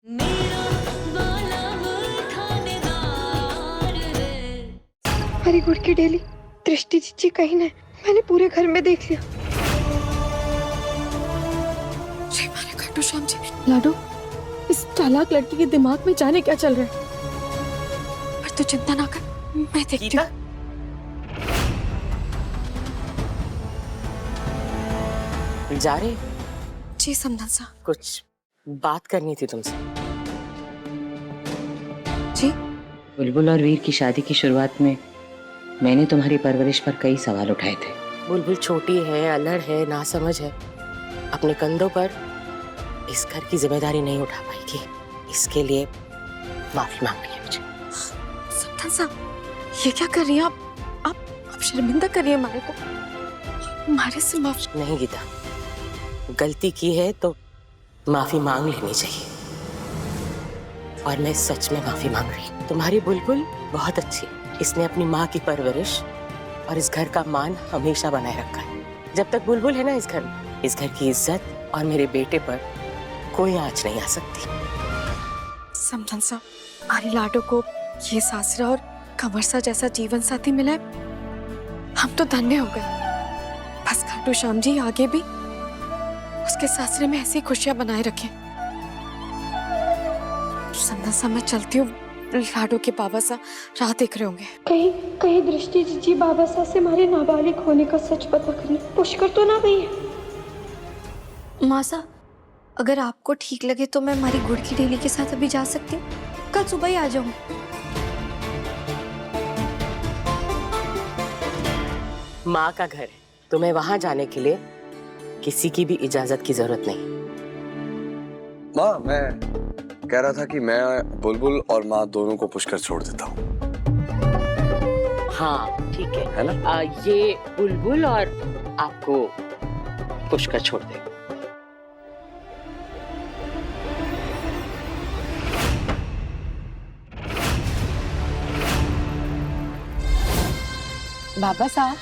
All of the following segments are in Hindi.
हमारी गुड़ की डेली दृष्टि जीजी कहीं नहीं, मैंने पूरे घर में देख लिया। खाटू श्याम जी, लाडो, इस चालाक लड़की के दिमाग में जाने क्या चल रहा है। पर तू चिंता ना कर, मैं देखती हूँ। जा रहे? जी समधन सा। कुछ बात करनी थी तुमसे। जी। बुलबुल और वीर की शादी की शुरुआत में मैंने तुम्हारी परवरिश पर कई सवाल उठाए थे। बुलबुल छोटी है, अलड़ है, नासमझ है, अपने कंधों पर इस घर की जिम्मेदारी नहीं उठा पाएगी। इसके लिए माफी मांगनी है मुझे। समधन सा, ये क्या कर रही हैं आप शर्मिंदा कर रही हैं हमारे को। हमारे से माफी नहीं गीता, गलती की है तो माफी मांग लेनी चाहिए, और मैं सच में माफी मांग रही हूँ। तुम्हारी बुलबुल बहुत अच्छी है, इसने अपनी माँ की परवरिश और इस घर का मान हमेशा बनाए रखा है। जब तक बुलबुल है ना इस घर में, इस घर की इज्जत और मेरे बेटे पर कोई आंच नहीं आ सकती। समधन सा, हमारी लाडो को ये सासरा और कंवर सा जैसा जीवन साथी मिला है, हम तो धन्य हो गए। बस खाटू श्याम जी आगे भी उसके सासरे में ऐसी खुशियां बनाए रखें। समधन सा, मैं चलती हूँ, लाडो के बाबा सा राह देख रहे होंगे। कहीं कहीं दृष्टि जीजी बाबा सा से हमारे नाबालिग होने का सच पता करने पुष्कर तो ना गई है। मासा, अगर आपको ठीक लगे तो मैं हमारी गुड़ की डेली के साथ अभी जा सकती हूँ। कल सुबह ही आ जाऊँ। माँ का घर है, तुम्हें वहां जाने के लिए किसी की भी इजाजत की जरूरत नहीं। माँ, मैं कह रहा था कि मैं बुलबुल और माँ दोनों को पुष्कर छोड़ देता हूँ। हाँ ठीक है ना? ये बुलबुल और आपको पुष्कर छोड़ दे। बाबा साहब,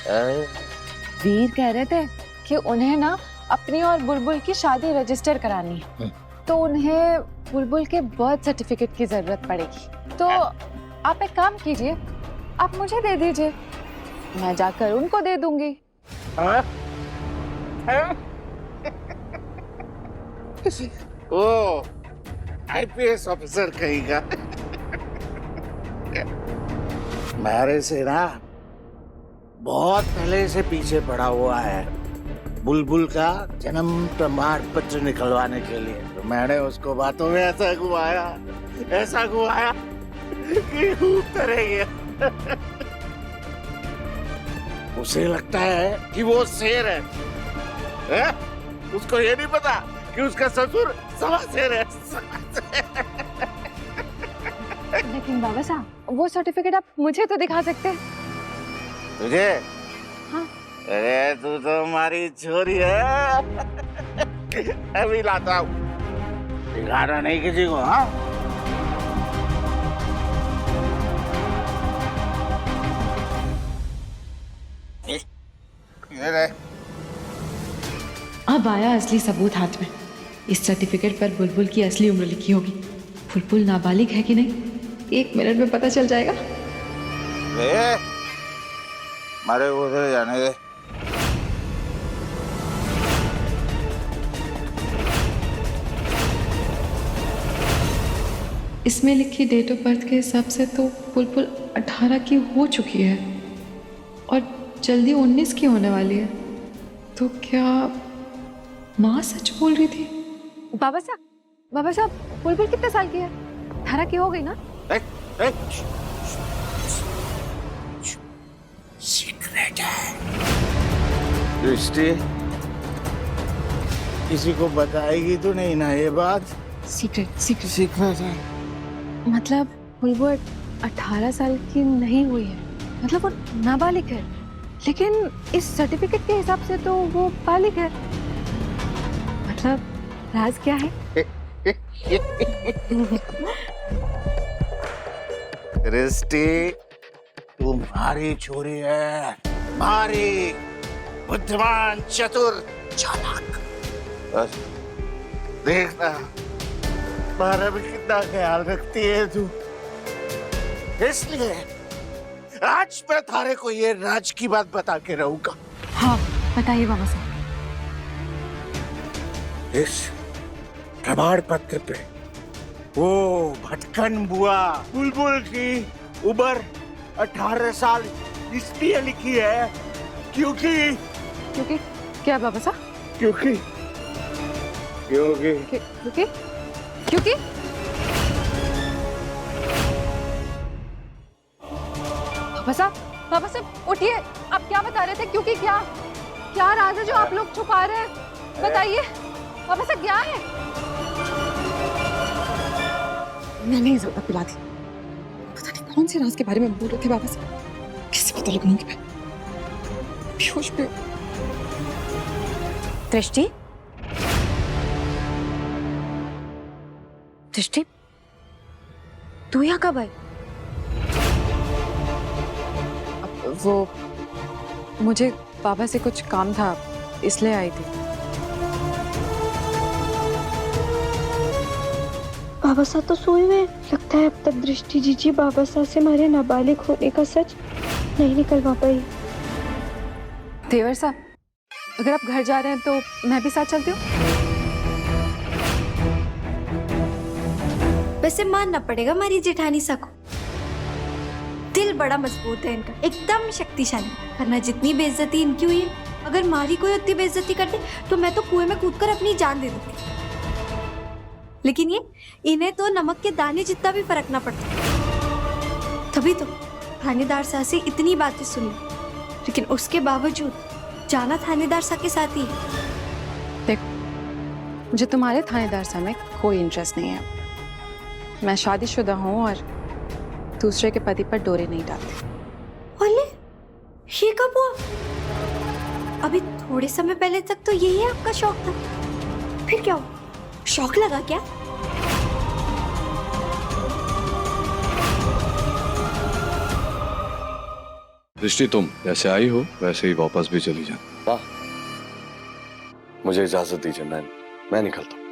वीर कह रहे थे कि उन्हें ना अपनी और बुलबुल की शादी रजिस्टर करानी है, तो उन्हें बुलबुल के बर्थ सर्टिफिकेट की जरूरत पड़ेगी। तो आप एक काम कीजिए, आप मुझे दे दीजिए, मैं जाकर उनको दे दूंगी। ओ, आईपीएस ऑफिसर कहेगा। मेरे से ना बहुत पहले से पीछे पड़ा हुआ है बुलबुल का जन्म प्रमाण पत्र निकलवाने के लिए। तो मैंने उसको बातों में ऐसा घुमाया कि उतरे गया। उसे लगता है कि वो शेर है? उसको ये नहीं पता कि उसका ससुर सवा शेर है। लेकिन बाबा साहब, वो सर्टिफिकेट आप मुझे तो दिखा सकते हैं। तुझे? हाँ। अरे तू तो हमारी छोरी है। अभी लाता हूँ, दिखाना नहीं किसी को। हाँ, अब आया असली सबूत हाथ में। इस सर्टिफिकेट पर बुलबुल की असली उम्र लिखी होगी। बुलबुल नाबालिग है कि नहीं, 1 मिनट में पता चल जाएगा। मारे उधर जाने दे। इसमें लिखी डेट ऑफ बर्थ के हिसाब से तो बुलबुल 18 की हो चुकी है और जल्दी 19 की होने वाली है। तो क्या माँ सच बोल रही थी? बाबा साहब, बुलबुल कितने साल की है? 18 की हो गई ना? सीक्रेट है। दृष्टि, किसी को बताएगी तो नहीं ना ये बात? सीक्रेट है। मतलब बुलबुल 18 साल की नहीं हुई है, मतलब वो नाबालिग है, लेकिन इस सर्टिफिकेट के हिसाब से तो वो बालिग है। मतलब राज क्या है? दृष्टि, तुम्हारी छोरी है, भारी बुद्धिमान, चतुर, चालाक। बस देखना बारे में कितना ख्याल रखती है तू। इसलिए आज मैं थारे को ये राज की बात बता के रहूंगा। हाँ बताइए बाबा साहब। इस प्रमाण पत्र पे वो भटकन बुआ बुलबुल की उम्र 18 साल इसलिए लिखी है क्योंकि क्या बाबा साहब? क्योंकि क्योंकि क्योंकि बाबा साहब उठिए। आप क्या बता रहे थे? क्योंकि क्या राज है जो आप लोग छुपा रहे हैं? बताइए बाबा साहब क्या है? मैंने ही ज्यादा पिला दी। पता नहीं कौन से राज के बारे में बोल रहे थे बाबा साहब। किसी पता लगने की बेहोश पे। दृष्टि, दृष्टि, तू यहाँ कब आई? वो मुझे बाबा से कुछ काम था इसलिए आई थी। बाबा साहब तो सोए हुए हैं। लगता है अब तक दृष्टि जीजी बाबा साहब से हमारे नाबालिग होने का सच नहीं निकलवा पाई। देवर साहब, अगर आप घर जा रहे हैं तो मैं भी साथ चलती हूँ। वैसे मानना पड़ेगा हमारी जेठानी सा को, दिल बड़ा मजबूत है इनका, एकदम शक्तिशाली। वरना जितनी बेइज्जती इनकी हुई है, अगर मारी कोई उतनी बेइज्जती करते तो मैं तो कुएं में कूदकर अपनी जान दे देती। लेकिन ये इन्हें तो नमक के दाने जितना भी फर्क ना पड़ता। तभी तो थानेदार साहब से इतनी बातें सुनी, लेकिन उसके बावजूद जाना थानेदार साहब के साथ ही है। देख, मुझे तुम्हारे थानेदार साहब में कोई इंटरेस्ट नहीं है। मैं शादीशुदा हूँ और दूसरे के पति पर डोरे नहीं डालती। ओले, ये कब हुआ? अभी थोड़े समय पहले तक तो यही आपका शौक था, फिर क्या हुआ? शौक लगा क्या? दृष्टि, तुम जैसे आई हो वैसे ही वापस भी चली जा। वाह, मुझे इजाजत दीजिए, मैं निकलता हूँ।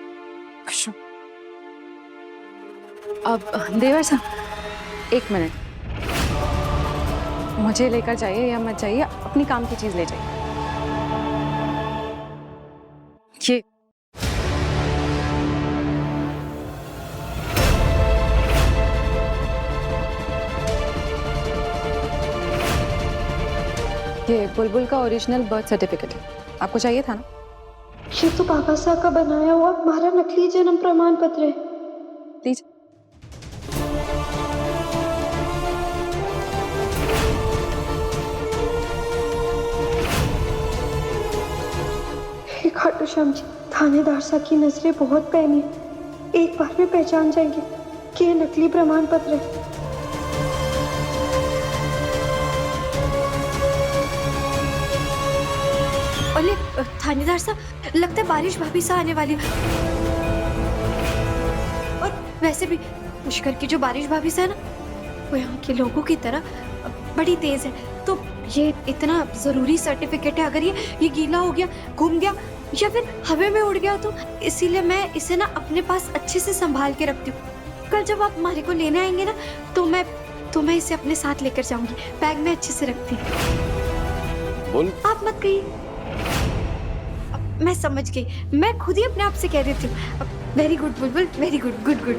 अब देवर साहब 1 मिनट, मुझे लेकर जाइए या मत जाइए, अपनी काम की चीज ले जाइए। ये बुलबुल का ओरिजिनल बर्थ सर्टिफिकेट है, आपको चाहिए था ना? ये तो बाबा साहब का बनाया हुआ हमारा नकली जन्म प्रमाण पत्र है। लीजिए। हे खाटू श्याम जी, थानेदार साहब की नजरें बहुत पैनी है। एक बार में पहचान जाएंगे कि ये नकली प्रमाण पत्र है। ओले, थानेदार साहब, लगता है बारिश भाभी सा आने वाली है। और वैसे भी पुष्कर की जो बारिश भाभी सा है ना, वो यहाँ के लोगों की तरह बड़ी तेज है। तो ये इतना जरूरी सर्टिफिकेट है, अगर ये गीला हो गया, घूम गया या फिर हवा में उड़ गया तो इसीलिए मैं इसे ना अपने पास अच्छे से संभाल के रखती हूँ। कल जब आप हमारे को लेने आएंगे ना तो मैं इसे अपने साथ लेकर जाऊंगी, बैग में अच्छे से रखती हूँ। बोल, आप मत कहिए, मैं समझ गई, मैं खुद ही अपने आप से कह देती हूँ। वेरी गुड बुलबुल, वेरी गुड, गुड गुड।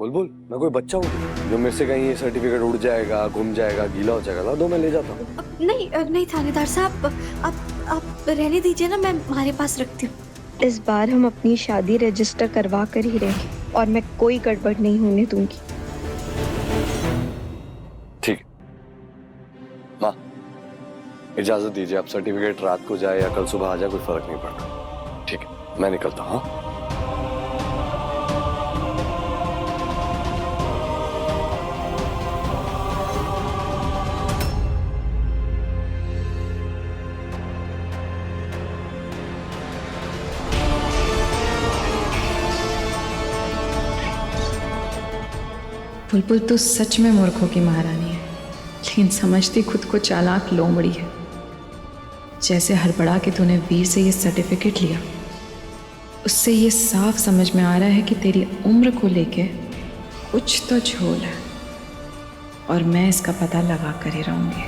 बुलबुल, मैं कोई बच्चा हूँ जो मेरे से कहीं ये सर्टिफिकेट उड़ जाएगा, घूम जाएगा, गीला हो जाएगा? ला दो, मैं ले जाता हूँ। नहीं थानेदार साहब, आप रहने दीजिए ना, मैं हमारे पास रखती हूँ। इस बार हम अपनी शादी रजिस्टर करवा कर ही रहेंगे और मैं कोई गड़बड़ नहीं होने दूंगी। ठीक, माँ इजाजत दीजिए। आप सर्टिफिकेट रात को जाए या कल सुबह आ जाए, कोई फर्क नहीं पड़ता। ठीक है, मैं निकलता हूँ। बुलबुल तो सच में मूर्खों की महारानी है, लेकिन समझती खुद को चालाक लोमड़ी है। जैसे हड़बड़ा के तूने वीर से ये सर्टिफिकेट लिया, उससे ये साफ समझ में आ रहा है कि तेरी उम्र को लेके कुछ तो झोल है, और मैं इसका पता लगा कर ही रहूंगी।